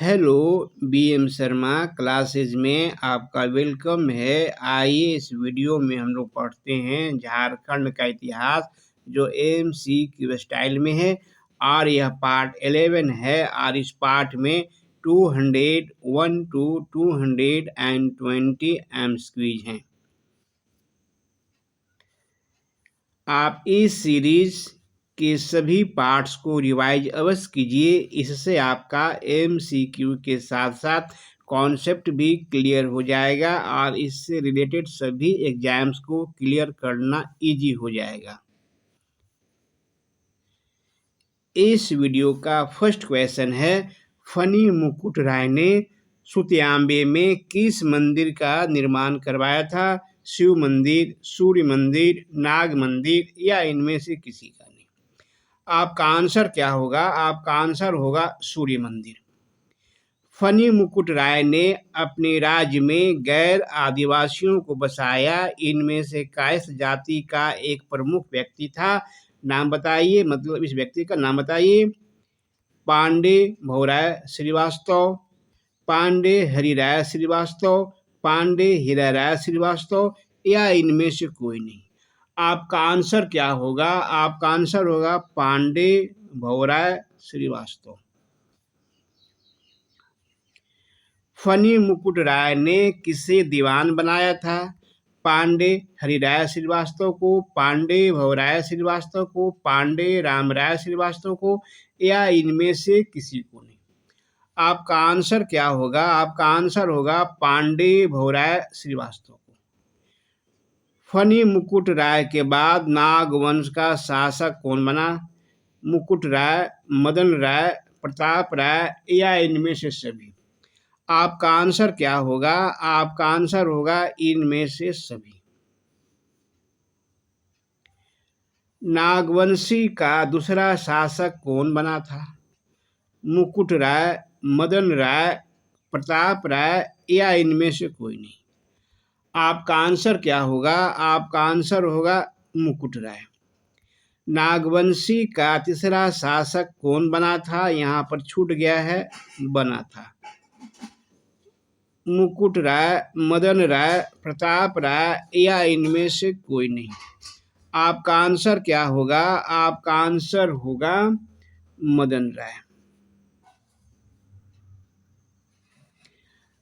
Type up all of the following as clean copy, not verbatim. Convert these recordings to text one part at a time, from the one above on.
Hello BM Sharma classes में आपका welcome है। आइए इस वीडियो में हम लोग पढ़ते हैं झारखंड का इतिहास जो एमसीक्यू स्टाइल में है और यह पार्ट 11 है और इस पार्ट में 201 to 220 एमसीक्यूज हैं। आप इस सीरीज के सभी पार्ट्स को रिवाइज अवश्य कीजिए, इससे आपका एमसीक्यू के साथ साथ कॉन्सेप्ट भी क्लियर हो जाएगा और इससे रिलेटेड सभी एग्जाम्स को क्लियर करना इजी हो जाएगा। इस वीडियो का फर्स्ट क्वेश्चन है, फनी मुकुट राय ने सुत्याम्बे में किस मंदिर का निर्माण करवाया था? शिव मंदिर, सूर्य मंदिर, नाग मंदिर या इनमें से किसी का नहीं। आपका आंसर क्या होगा? आपका आंसर होगा सूर्य मंदिर। फनी मुकुट राय ने अपने राज्य में गैर आदिवासियों को बसाया। इनमें से कायस्थ जाति का एक प्रमुख व्यक्ति था। नाम बताइए, मतलब इस व्यक्ति का नाम बताइए। पांडे भौराय श्रीवास्तव, पांडे हरिराय श्रीवास्तव, पांडे हीराराय श्रीवास्तव या इनमें से कोई नहीं। आपका आंसर क्या होगा? आपका आंसर होगा पांडे भौराय श्रीवास्तव। फनी मुकुट राय ने किसे दीवान बनाया था? पांडे हरिराय श्रीवास्तव को, पांडे भौराय श्रीवास्तव को, पांडे रामराय श्रीवास्तव को या इनमें से किसी को नहीं। आपका आंसर क्या होगा? आपका आंसर होगा पांडे भौराय श्रीवास्तव को। फनी मुकुट राय के बाद नाग वंश का शासक कौन बना? मुकुट राय, मदन राय, प्रताप राय या इनमें से सभी। आपका आंसर क्या होगा? आपका आंसर होगा इनमें से सभी। नागवंशी का दूसरा शासक कौन बना था? मुकुट राय, मदन राय, प्रताप राय या इनमें से कोई नहीं। आपका आंसर क्या होगा? आपका आंसर होगा मुकुट राय। नागवंशी का तीसरा शासक कौन बना था? यहाँ पर छूट गया है, बना था मुकुट राय, मदन राय, प्रताप राय या इनमें से कोई नहीं। आपका आंसर क्या होगा? आपका आंसर होगा मदन राय।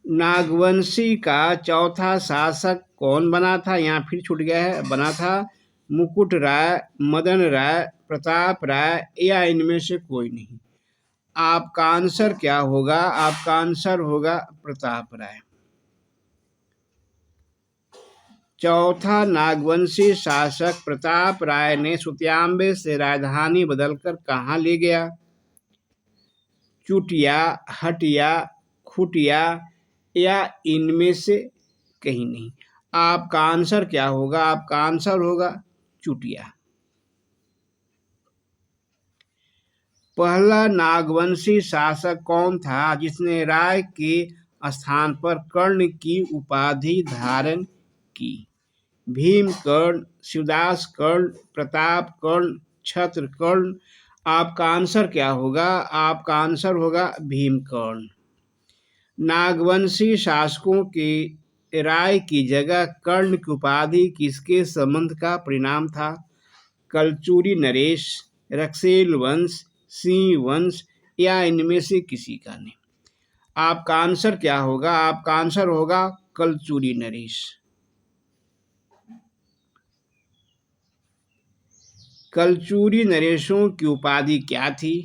नागवंशी का चौथा शासक कौन बना था? यहाँ फिर छूट गया है, बना था मुकुट राय, मदन राय, प्रताप राय या इनमें से कोई नहीं। आपका आंसर क्या होगा? आपका आंसर होगा प्रताप राय। चौथा नागवंशी शासक प्रताप राय ने सुत्याम्बे से राजधानी बदलकर कहाँ ले गया? चुटिया, हटिया, खुटिया या इनमें से कहीं नहीं। आपका आंसर क्या होगा? आपका आंसर होगा चुटिया। पहला नागवंशी शासक कौन था जिसने राय के स्थान पर कर्ण की उपाधि धारण की? भीमकर्ण, शिवदास कर्ण, प्रताप कर्ण, छत्र कर्ण। आपका आंसर क्या होगा? आपका आंसर होगा भीमकर्ण। नागवंशी शासकों के राय की जगह कर्ण की उपाधि किसके संबंध का परिणाम था? कलचुरी नरेश, रक्सेल वंश, सिंह वंश या इनमें से किसी का नहीं। आपका आंसर क्या होगा? आपका आंसर होगा कलचुरी नरेश। कलचुरी नरेशों की उपाधि क्या थी?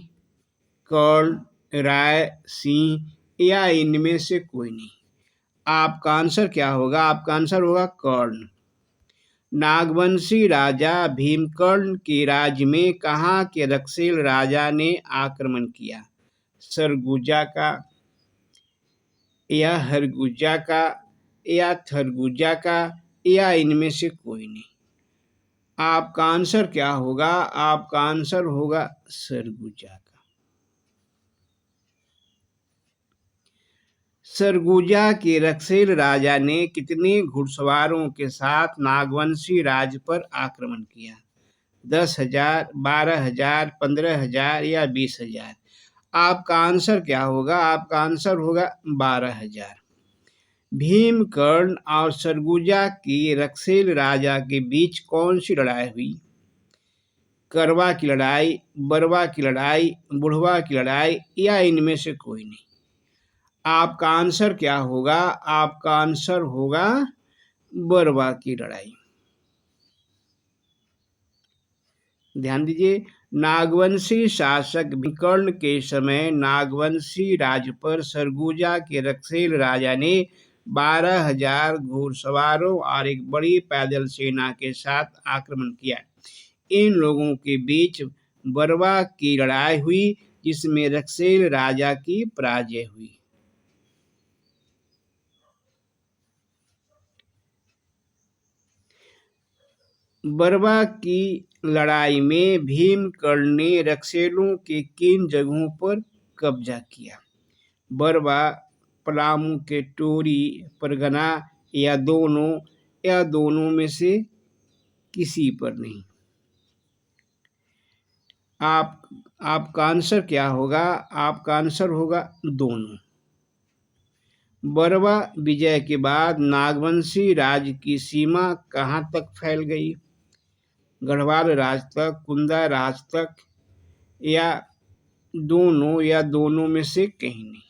कर्ण, राय, सिंह या इनमें से कोई नहीं। आपका आंसर क्या होगा? आपका आंसर होगा कर्ण। नागवंशी राजा भीमकर्ण के राज्य में कहाँ के रक्सेल राजा ने आक्रमण किया? सरगुजा का या हरगुजा का या थरगुजा का या इनमें से कोई नहीं। आपका आंसर क्या होगा? आपका आंसर होगा सरगुजा का। सरगुजा के रक्सेल राजा ने कितने घुड़सवारों के साथ नागवंशी राज्य पर आक्रमण किया? 10,000, 12,000, 15,000 या 20,000। आपका आंसर क्या होगा? आपका आंसर होगा 12,000। भीम, कर्ण और सरगुजा की रक्षेल राजा के बीच कौन सी लड़ाई हुई? करवा की लड़ाई, बरवा की लड़ाई, बुढ़वा की लड़ाई या इनमें से कोई नहीं? आपका आंसर क्या होगा? आपका आंसर होगा बरवा की लड़ाई। ध्यान दीजिए, नागवंशी शासक कर्ण के समय नागवंशी राज पर सरगुजा के रक्षेल राजा ने 12,000 घुड़सवारों और एक बड़ी पैदल सेना के साथ आक्रमण किया। इन लोगों के बीच बरवा की लड़ाई हुई, जिसमें रक्षेल राजा की पराजय हुई। बरवा की लड़ाई में भीमकर्ण ने रक्षेलों के किन जगहों पर कब्जा किया? बरवा, पलामू के टोरी, परगना या दोनों में से किसी पर नहीं? आपका आंसर क्या होगा? आपका आंसर होगा दोनों। बरवा विजय के बाद नागवंशी राज की सीमा कहाँ तक फैल गई? गढ़वाल राज तक, कुंदा राज तक या दोनों में से कहीं नहीं?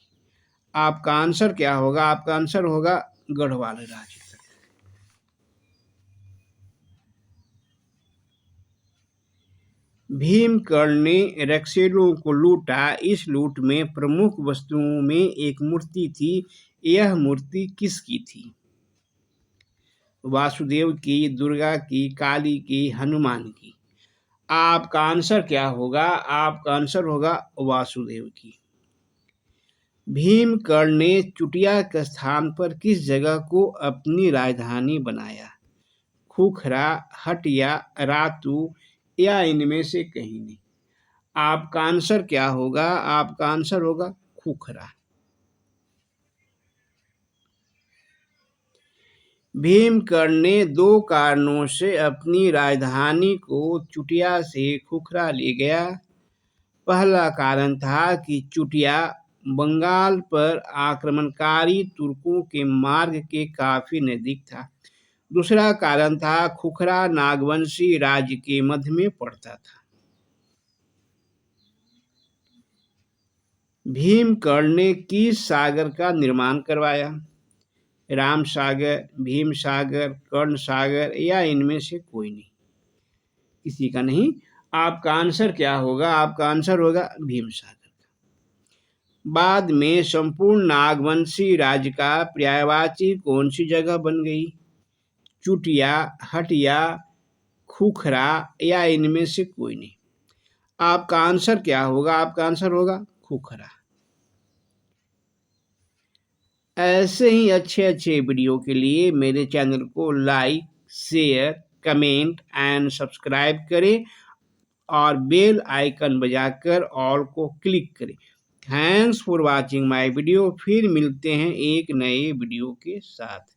आपका आंसर क्या होगा? आपका आंसर होगा गढ़वाल राज तक। भीमकर्ण ने रक्षेलों को लूटा। इस लूट में प्रमुख वस्तुओं में एक मूर्ति थी। यह मूर्ति किसकी थी? वासुदेव की, दुर्गा की, काली की, हनुमान की? आपका आंसर क्या होगा? आपका आंसर होगा वासुदेव की। भीमकर्ण ने चुटिया के स्थान पर किस जगह को अपनी राजधानी बनाया? खुखरा, हटिया, रातू या इनमें से कहीं नहीं? आपका आंसर क्या होगा? आपका आंसर होगा खुखरा। भीमकर्ण ने 2 कारणों से अपनी राजधानी को चुटिया से खुखरा ले गया। पहला कारण था कि चुटिया बंगाल पर आक्रमणकारी तुर्कों के मार्ग के काफी नजदीक था। दूसरा कारण था खुखरा नागवंशी राज्य के मध्य में पड़ता था। भीमकर्ण ने किस सागर का निर्माण करवाया? राम सागर, भीम सागर, कर्ण सागर या इनमें से कोई नहीं? किसी का नहीं। आपका आंसर क्या होगा? आपका आंसर होगा भीम सागर। बाद में संपूर्ण नागवंशी राज्य का पर्यायवाची कौन सी जगह बन गई? चुटिया, हटिया, खुखरा या इनमें से कोई नहीं? आपका आंसर क्या होगा? आपका आंसर होगा खुखरा। ऐसे ही अच्छे वीडियो के लिए मेरे चैनल को like, share, comment and subscribe करें और बेल आइकन बजाकर ऑल को क्लिक करें। Thanks for watching my video. फिर मिलते हैं एक नए वीडियो के साथ।